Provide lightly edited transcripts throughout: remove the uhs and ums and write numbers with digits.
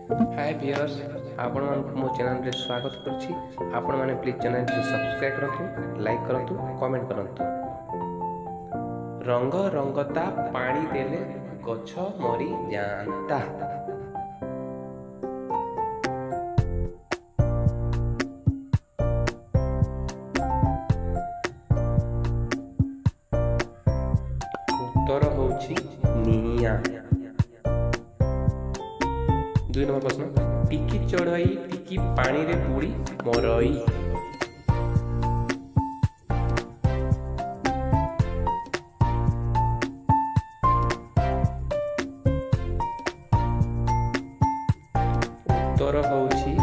हाय viewers, आपण मानक मो चैनल रे स्वागत करछि। आपण माने प्लीज चैनल को सब्सक्राइब करंतु, लाइक करंतु, कमेंट करंतु। रंग रंगता पानी देले गछ मरी जानता। उत्तर होछि निया। 2 नंबर प्रश्न, टिकी चढ़ई टिकी पानी रे बुड़ी मरई। उत्तर होछि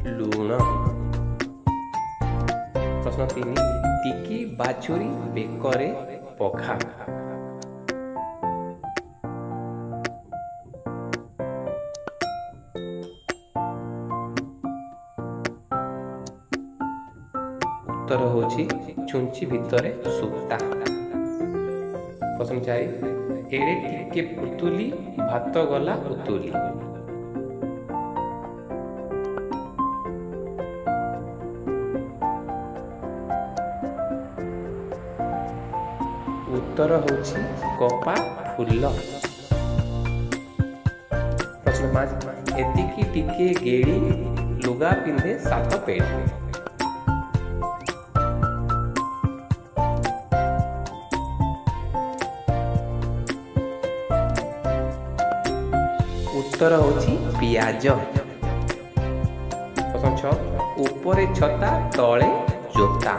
लूण। प्रश्न 3, टिकी बाछुरी बेकरे पखा। उत्तर होछि छुंची भितरे सूता। प्रश्न 4, एड़े टिके पुतुली भात गला उतुली। उत्तर होछि कपा फूल। प्रश्न 5, एतिकी टिके गेड़ी लुगा पिंधे 7 पेड़। उत्तर होछि पियाज। प्रश्न 6, ऊपरे छता तळे जोता।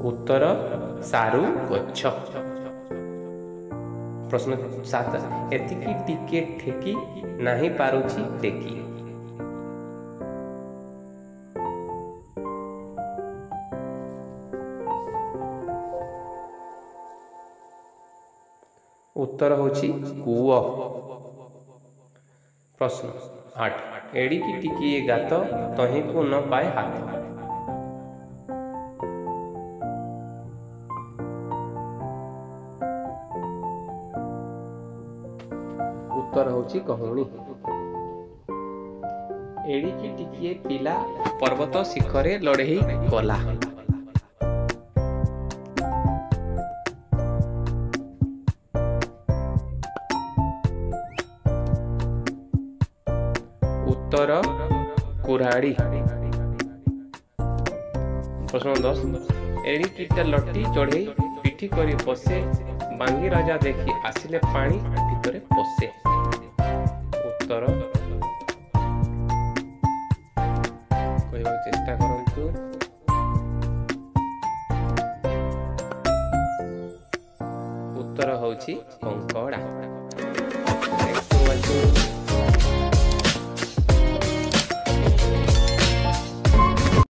उत्तर सारू गछ। प्रश्न 7, एतिकी टिके ठेकी नाही पारुछि टेकी। उत्तर होछि कूओ। प्रश्न 8, एड़िकी टिकी गात तही को न पाए हाथ। उत्तर होछि कहुणी। एड़िकी टिकी पिला पर्वत शिखरे लड़ेई कला। उत्तर कुराड़ी। प्रश्न 10, एड़िकीटा लट्टी चढ़े पिठी करी बसे बांगी राजा देखी आसिले पानी भितरे पसे। उत्तर कहबा चेष्टा करंतु। उत्तर होछि कंकड़ा।